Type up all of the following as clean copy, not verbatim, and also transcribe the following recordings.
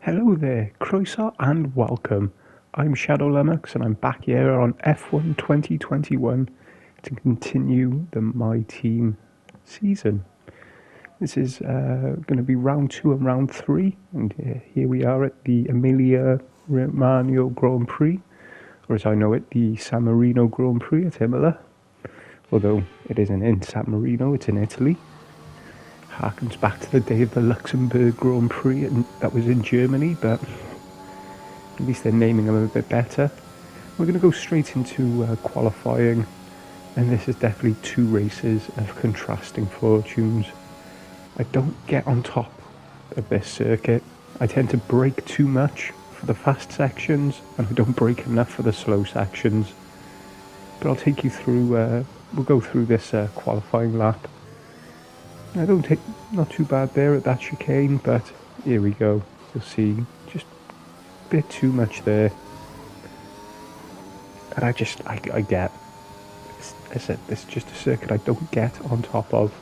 Hello there, croeso and welcome. I'm Shadow Lumox and I'm back here on F1 2021 to continue the My Team season. This is going to be round 2 and round 3, and here we are at the Emilia Romagna Grand Prix, or as I know it, the San Marino Grand Prix at Imola. Although it isn't in San Marino, it's in Italy. Harkens back to the day of the Luxembourg Grand Prix, and that was in Germany, but at least they're naming them a bit better. We're going to go straight into qualifying, and this is definitely two races of contrasting fortunes. I don't get on top of this circuit. I tend to brake too much for the fast sections, and I don't brake enough for the slow sections. But I'll take you through, we'll go through this qualifying lap. I don't take, not too bad there at that chicane, but here we go. You'll see just a bit too much there. And I get, I said, this is just a circuit I don't get on top of.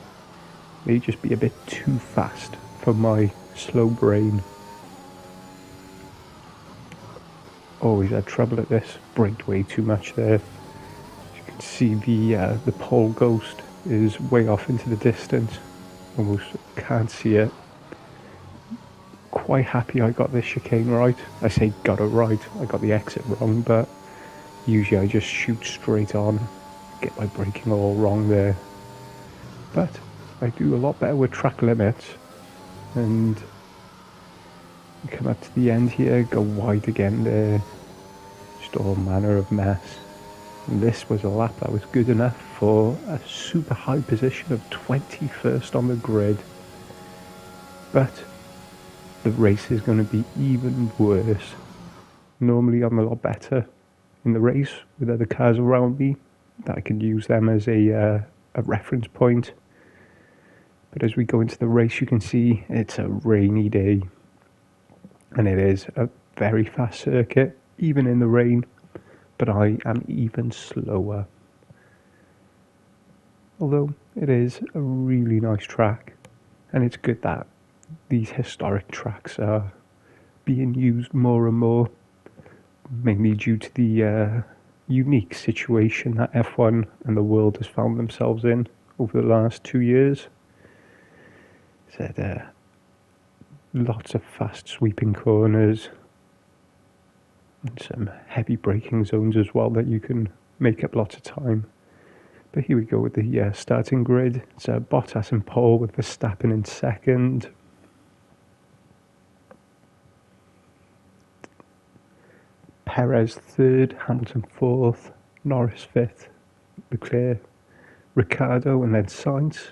May just be a bit too fast for my slow brain. Always had trouble at this, braked way too much there. As you can see, the pole ghost is way off into the distance. Almost can't see it. Quite happy I got this chicane right. I say got it right, I got the exit wrong, but usually I just shoot straight on, get my braking all wrong there. But I do a lot better with track limits, and come up to the end here, go wide again there, just all manner of mess. And this was a lap that was good enough for a super high position of 21st on the grid. But the race is going to be even worse. Normally I'm a lot better in the race with other cars around me, that I can use them as a reference point. But as we go into the race, you can see it's a rainy day. And it is a very fast circuit, even in the rain. But I am even slower. Although it is a really nice track, and it's good that these historic tracks are being used more and more, mainly due to the unique situation that F1 and the world has found themselves in over the last 2 years. So lots of fast sweeping corners, and some heavy braking zones as well that you can make up lots of time. But here we go with the starting grid. It's Bottas in pole with Verstappen in second. Perez third, Hamilton fourth, Norris fifth, Leclerc, Ricciardo and then Sainz.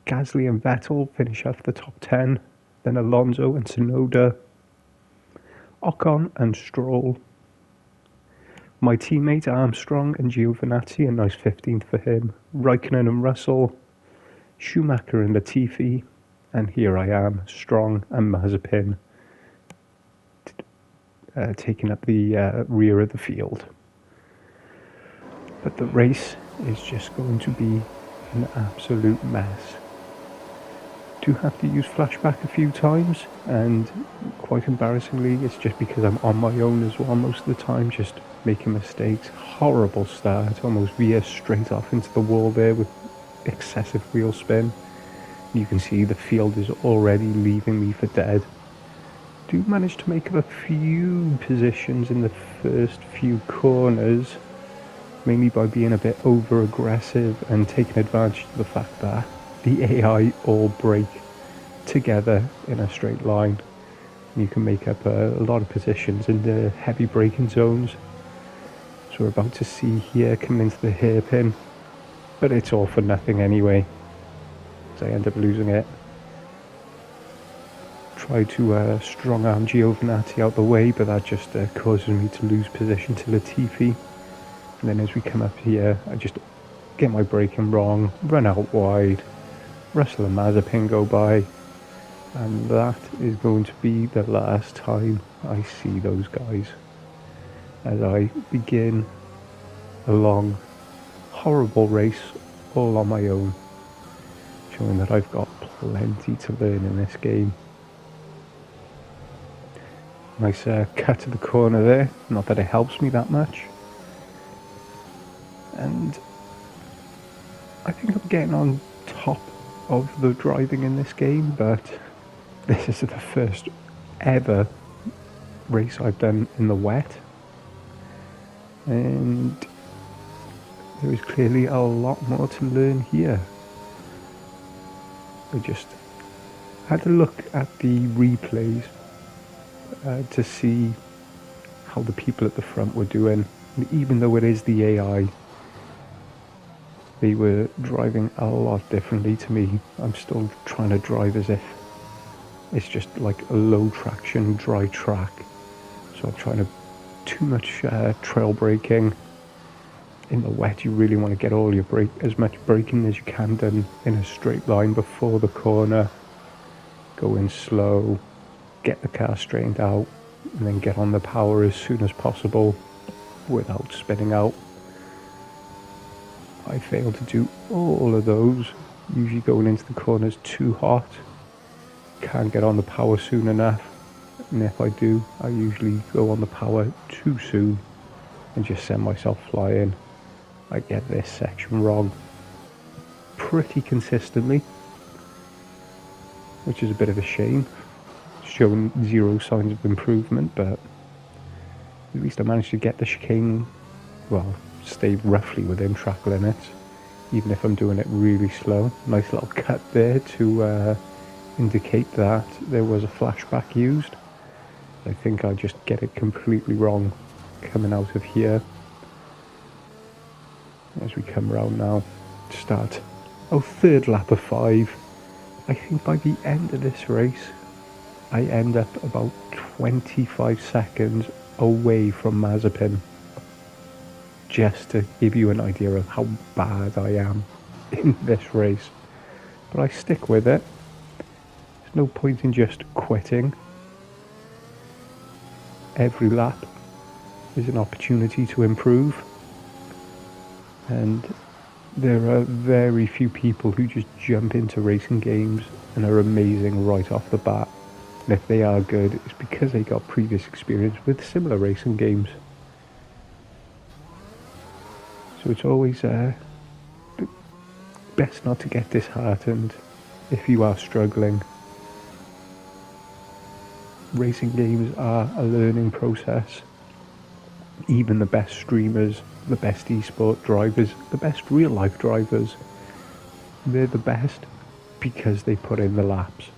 Gasly and Vettel finish off the top 10. Then Alonso and Tsunoda. Ocon and Stroll. My teammate Armstrong and Giovinazzi, a nice 15th for him. Raikkonen and Russell. Schumacher and Latifi. And here I am, Strong and Mazepin, taking up the rear of the field. But the race is just going to be an absolute mess. Do have to use flashback a few times, and quite embarrassingly it's just because I'm on my own as well most of the time, just making mistakes. Horrible start, almost veer straight off into the wall there with excessive wheel spin. You can see the field is already leaving me for dead. Do manage to make up a few positions in the first few corners, mainly by being a bit over aggressive and taking advantage of the fact that the AI all brake together in a straight line. You can make up a lot of positions in the heavy braking zones. So we're about to see here come into the hairpin, but it's all for nothing anyway, so I end up losing it. Try to strong arm Giovinazzi out the way, but that just causes me to lose position to Latifi. And then as we come up here, I just get my braking wrong, run out wide. Russell and Mazepin go by, and that is going to be the last time I see those guys as I begin a long, horrible race all on my own, showing that I've got plenty to learn in this game. Nice cut to the corner there, not that it helps me that much. And I think I'm getting on top of the driving in this game, but this is the first ever race I've done in the wet. And there is clearly a lot more to learn here. I just had to look at the replays to see how the people at the front were doing. And even though it is the AI, they were driving a lot differently to me. I'm still trying to drive as if it's just like a low traction dry track. So I'm trying to too much trail braking. In the wet you really want to get all your as much braking as you can done in a straight line before the corner. Go in slow, get the car straightened out, and then get on the power as soon as possible without spinning out. I fail to do all of those, usually going into the corners too hot, can't get on the power soon enough, and if I do, I usually go on the power too soon and just send myself flying. I get this section wrong pretty consistently, which is a bit of a shame, showing zero signs of improvement, but at least I managed to get the chicane, well, stay roughly within track limits, even if I'm doing it really slow. Nice little cut there to indicate that there was a flashback used. I think I just get it completely wrong coming out of here. As we come around now, start our third lap of 5. I think by the end of this race, I end up about 25 seconds away from Mazepin. Just to give you an idea of how bad I am in this race. But I stick with it. There's no point in just quitting. Every lap is an opportunity to improve. And there are very few people who just jump into racing games and are amazing right off the bat. And if they are good, it's because they got previous experience with similar racing games. So it's always best not to get disheartened if you are struggling. Racing games are a learning process. Even the best streamers, the best esport drivers, the best real life drivers, they're the best because they put in the laps,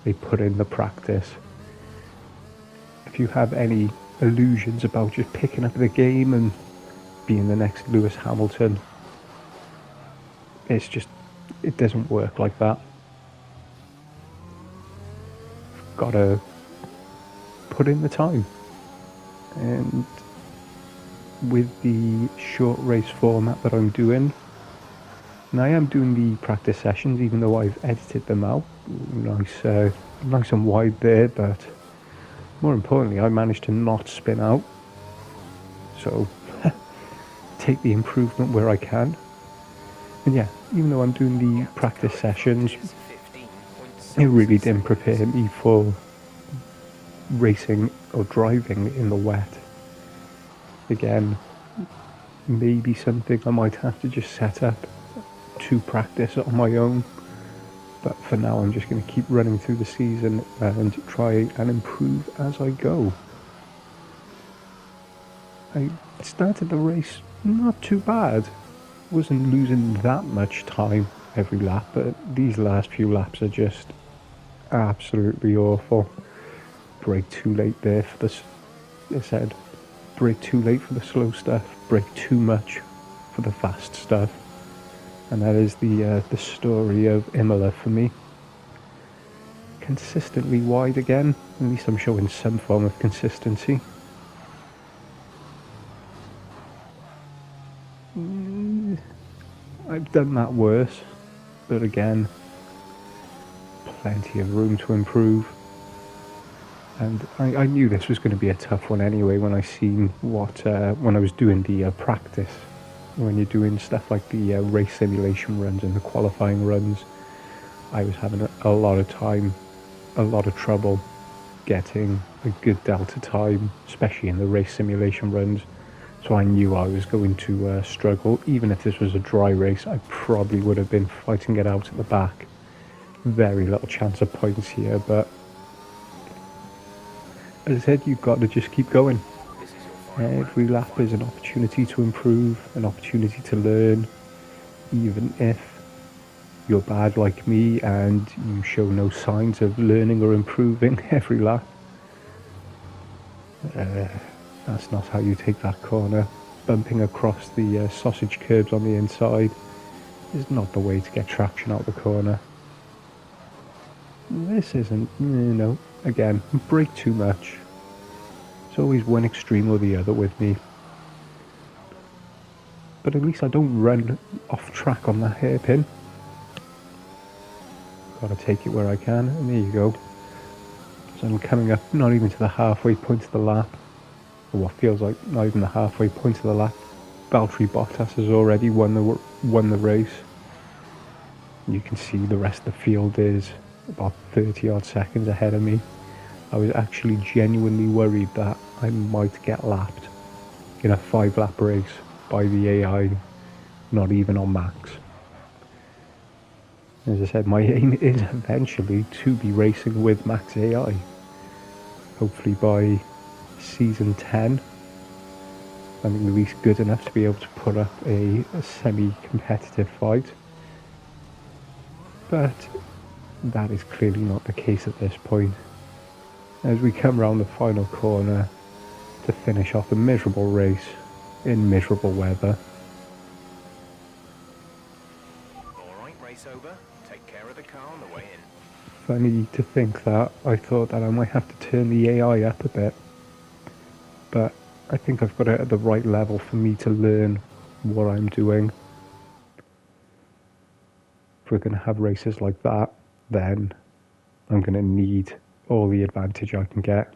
they put in the practice. If you have any illusions about just picking up the game and being the next Lewis Hamilton, it's just, it doesn't work like that. You've got to put in the time. And with the short race format that I'm doing, and I am doing the practice sessions even though I've edited them out, nice and wide there, but more importantly I managed to not spin out, so take the improvement where I can. And yeah, even though I'm doing the practice sessions, it really didn't prepare me for racing or driving in the wet. Again, maybe something I might have to just set up to practice on my own, but for now I'm just going to keep running through the season and try and improve as I go. I started the race not too bad, wasn't losing that much time every lap, but these last few laps are just absolutely awful. Brake too late there for this, I said, brake too late for the slow stuff, brake too much for the fast stuff. And that is the story of Imola for me. Consistently wide again, at least I'm showing some form of consistency. I've done that worse, but again, plenty of room to improve. And I knew this was going to be a tough one anyway when I seen what, when I was doing the practice. When you're doing stuff like the race simulation runs and the qualifying runs, I was having a lot of time, a lot of trouble getting a good delta time, especially in the race simulation runs. So I knew I was going to struggle. Even if this was a dry race, I probably would have been fighting it out at the back. Very little chance of points here, but as I said, you've got to just keep going. Every lap is an opportunity to improve, an opportunity to learn, even if you're bad like me and you show no signs of learning or improving every lap. That's not how you take that corner. Bumping across the sausage curbs on the inside is not the way to get traction out the corner. This isn't, no, again, brake too much. It's always one extreme or the other with me. But at least I don't run off track on that hairpin. Gotta take it where I can, and there you go. So I'm coming up not even to the halfway point of the lap, or what feels like not even the halfway point of the lap. Valtteri Bottas has already won the race. You can see the rest of the field is about 30 odd seconds ahead of me. I was actually genuinely worried that I might get lapped in a 5-lap race by the AI, not even on max. As I said, my aim is eventually to be racing with max AI. Hopefully by season 10, I'm at least good enough to be able to put up a semi-competitive fight. But that is clearly not the case at this point. As we come around the final corner to finish off a miserable race in miserable weather. Alright, race over. Take care of the car on the way in. Funny to think that I thought that I might have to turn the AI up a bit, but I think I've got it at the right level for me to learn what I'm doing. If we're going to have races like that, then I'm going to need all the advantage I can get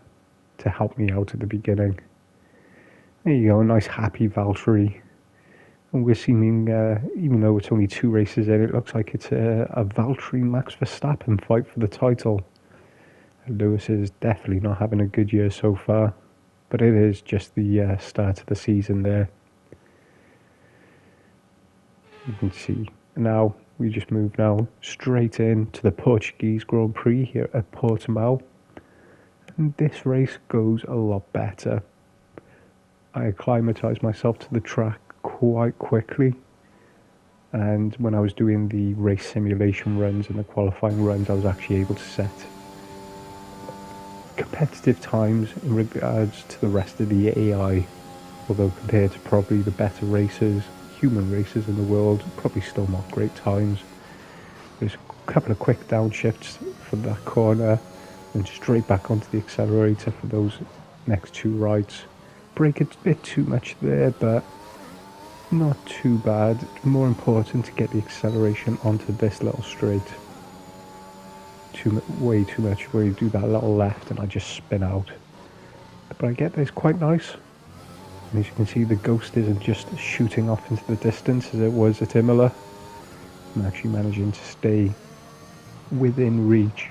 to help me out at the beginning. There you go, a nice happy Valtteri. And we're seeming, even though it's only 2 races in, it looks like it's a Valtteri Max Verstappen fight for the title. Lewis is definitely not having a good year so far, but it is just the start of the season there. You can see now, we just move now straight into the Portuguese Grand Prix here at Portimao. And this race goes a lot better. I acclimatized myself to the track quite quickly, and when I was doing the race simulation runs and the qualifying runs, I was actually able to set competitive times in regards to the rest of the AI, although compared to probably the better racers, human racers in the world, probably still not great times. There's a couple of quick downshifts from that corner and straight back onto the accelerator for those next 2 rights. Brake a bit too much there, but not too bad. More important to get the acceleration onto this little straight. Way too much where you do that little left and I just spin out. But I get this quite nice. And as you can see, the Ghost isn't just shooting off into the distance as it was at Imola. I'm actually managing to stay within reach.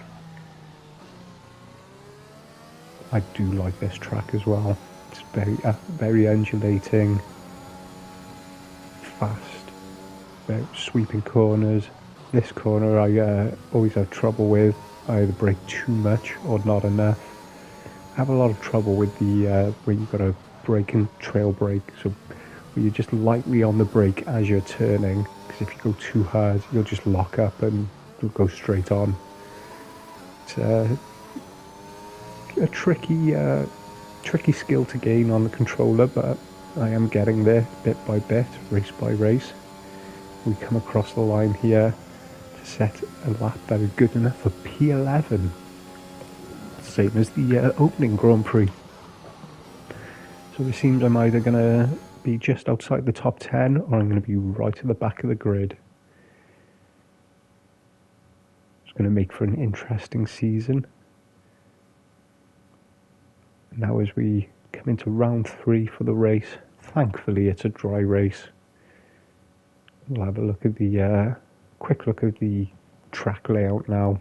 I do like this track as well. It's very undulating, fast, very sweeping corners. This corner I always have trouble with. I either brake too much or not enough. I have a lot of trouble with the where you've got to brake and trail brake, so where you're just lightly on the brake as you're turning, because if you go too hard you'll just lock up and you'll go straight on. It's a tricky skill to gain on the controller, but I am getting there bit by bit, race by race. We come across the line here to set a lap that is good enough for P11, same as the opening Grand Prix. So it seems I'm either going to be just outside the top 10 or I'm going to be right at the back of the grid. It's going to make for an interesting season. Now as we come into round 3 for the race, thankfully it's a dry race. We'll have a look at the quick look at the track layout now.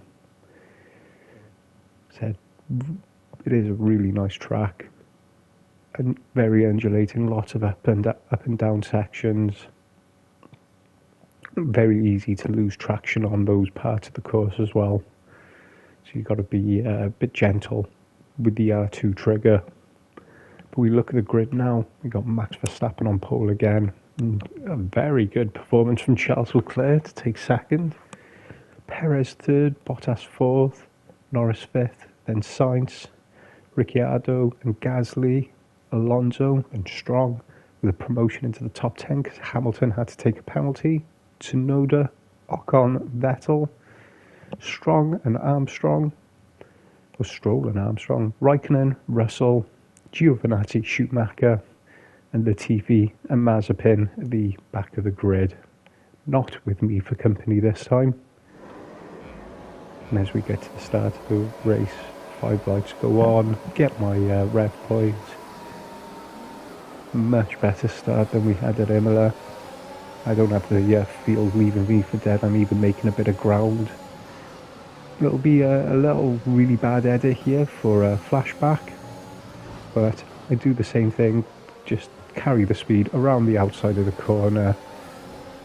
Said It is a really nice track and very undulating, lots of up and down sections. Very easy to lose traction on those parts of the course as well. So you've got to be a bit gentle with the R2 trigger. But we look at the grid now. We got Max Verstappen on pole again. And a very good performance from Charles Leclerc to take second. Perez third, Bottas fourth, Norris fifth, then Sainz, Ricciardo and Gasly, Alonso and Strong with a promotion into the top 10 because Hamilton had to take a penalty. Tsunoda, Ocon, Vettel, Strong and Armstrong, or Stroll and Armstrong, Raikkonen, Russell, Giovinazzi, Schumacher, and Latifi and Mazepin at the back of the grid. Not with me for company this time. And as we get to the start of the race, 5 lights go on, get my rev points. Much better start than we had at Imola. I don't have the field leaving me for dead. I'm even making a bit of ground. It'll be a little really bad edit here for a flashback, but I do the same thing, just carry the speed around the outside of the corner.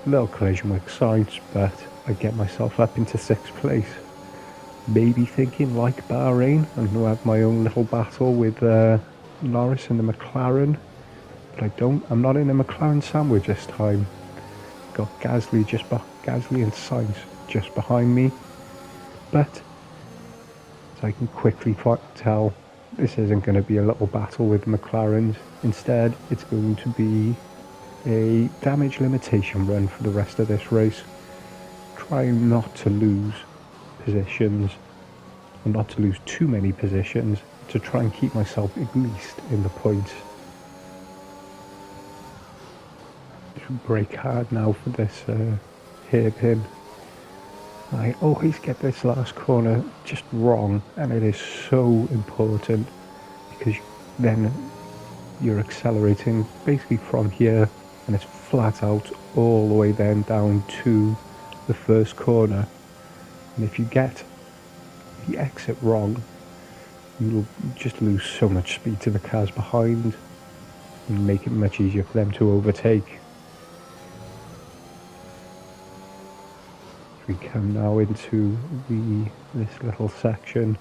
Little collision with Sainz, but I get myself up into 6th place. Maybe thinking like Bahrain, I'm going to have my own little battle with Norris and the McLaren, but I'm not in a McLaren sandwich this time. Got Gasly and Sainz just behind me, but as I can quickly tell, this isn't going to be a little battle with McLarens. Instead, it's going to be a damage limitation run for the rest of this race. Trying not to lose positions, and not to lose too many positions, to try and keep myself at least in the points. Brake hard now for this hairpin. I always get this last corner just wrong, and it is so important because then you're accelerating basically from here and it's flat out all the way then down to the first corner. And if you get the exit wrong, you'll just lose so much speed to the cars behind and make it much easier for them to overtake. We come now into this little section.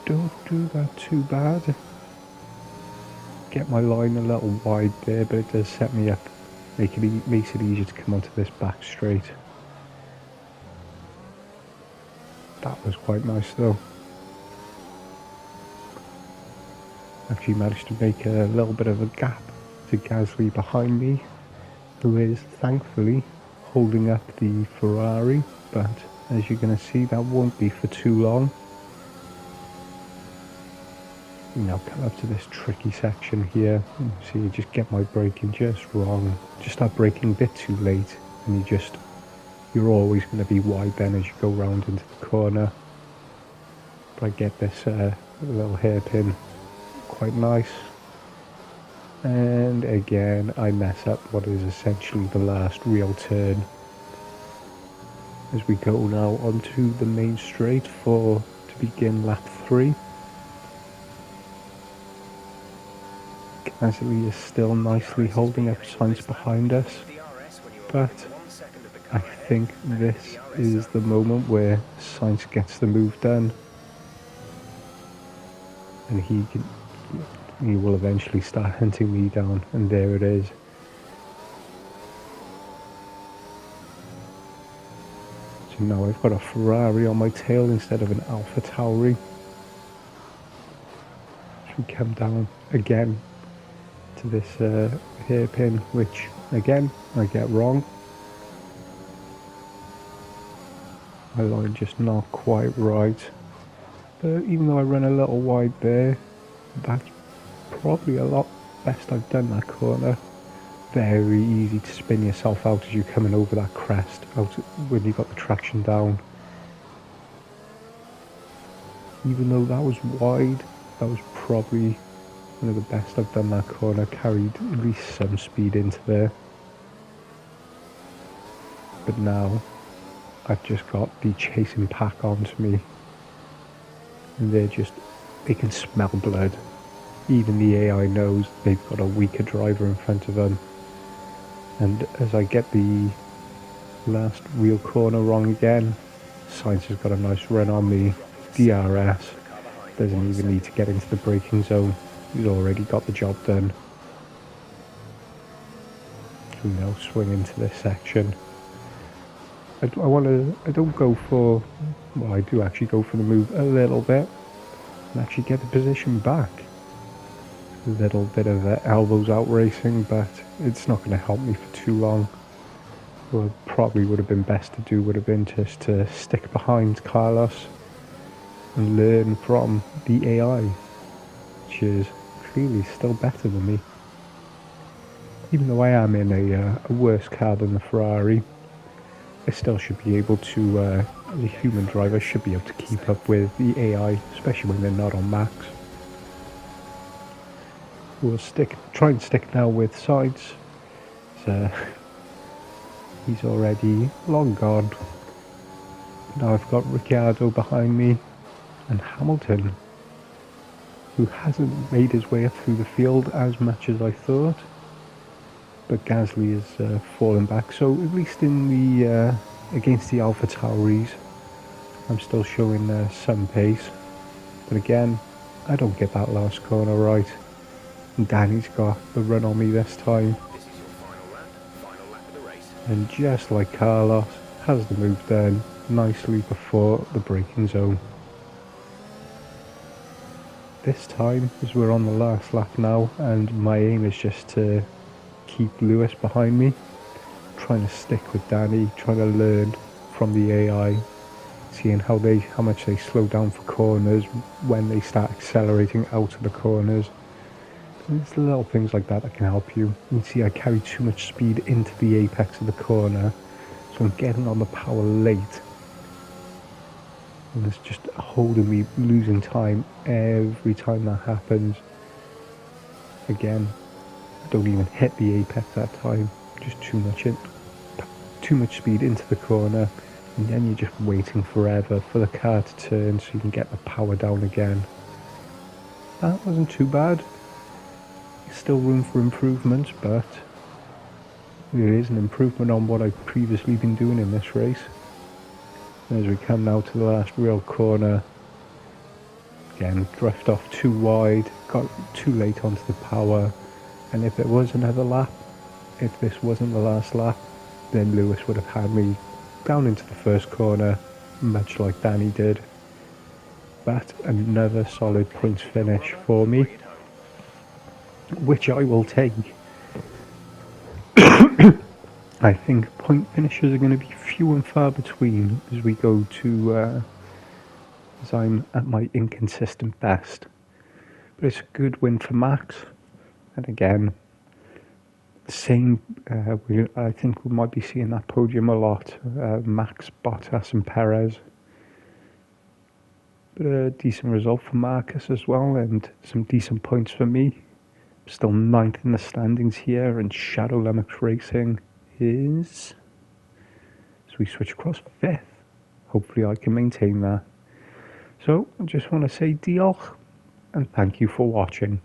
Don't do that too bad. Get my line a little wide there, but it does set me up. Makes it easier to come onto this back straight. That was quite nice though. Actually managed to make a little bit of a gap to Gasly behind me, who is thankfully holding up the Ferrari, but as you're going to see, that won't be for too long. We now come up to this tricky section here. See, you just get my braking just wrong. Just start braking a bit too late, and you're always going to be wide then as you go round into the corner. But I get this little hairpin quite nice. And again, I mess up what is essentially the last real turn. As we go now onto the main straight to begin lap 3. Gasly is still nicely holding up Sainz behind us, but I think this is the moment where Sainz gets the move done, and he will eventually start hunting me down, and there it is. So now I've got a Ferrari on my tail instead of an Alpha Tauri. So we come down again to this hairpin, which again I get wrong. My line just not quite right, but even though I run a little wide there, that's probably a lot best I've done that corner. Very easy to spin yourself out as you're coming over that crest, out when you've got the traction down. Even though that was wide, that was probably one of the best I've done that corner, carried at least some speed into there. But now I've just got the chasing pack onto me, and they're just they can smell blood. Even the AI knows they've got a weaker driver in front of them. And as I get the last real corner wrong again, Sainz has got a nice run on me. DRS doesn't even need to get into the braking zone. He's already got the job done. So we now swing into this section. I don't go for, well, I do actually go for the move a little bit and actually get the position back. A little bit of elbows out racing, but it's not going to help me for too long. What probably would have been best to do would have been just to stick behind Carlos and learn from the AI, which is clearly still better than me. Even though I am in a worse car than the Ferrari, I still should be able to, as a human driver, should be able to keep up with the AI, especially when they're not on max. We'll try and stick now with Sainz. So, he's already long gone. Now I've got Ricciardo behind me and Hamilton, who hasn't made his way up through the field as much as I thought. But Gasly is fallen back, so at least in the against the Alpha Tauris, I'm still showing some pace. But again, I don't get that last corner right. And Danny's got the run on me this time. This is your final lap of the race. And just like Carlos, has the move done nicely before the braking zone. This time, as we're on the last lap now, and my aim is just to keep Lewis behind me, trying to stick with Danny, trying to learn from the AI, seeing how much they slow down for corners when they start accelerating out of the corners. There's little things like that can help you. You can see I carry too much speed into the apex of the corner, so I'm getting on the power late. And it's just holding me, losing time every time that happens. Again, I don't even hit the apex that time, just too much speed into the corner, and then you're just waiting forever for the car to turn so you can get the power down again. That wasn't too bad. Still room for improvement, but it is an improvement on what I've previously been doing in this race. As we come now to the last real corner, again drift off too wide, got too late onto the power, and if it was another lap, if this wasn't the last lap, then Lewis would have had me down into the first corner, much like Danny did. But another solid points finish for me, which I will take. I think point finishes are going to be few and far between as we go to, as I'm at my inconsistent best. But it's a good win for Max, and again, same, I think we might be seeing that podium a lot, Max, Bottas and Perez. But a decent result for Marcus as well, and some decent points for me. Still 9th in the standings here, and Shadow Lumox Racing is, as we switch across, 5th. Hopefully I can maintain that. So I just want to say diolch and thank you for watching.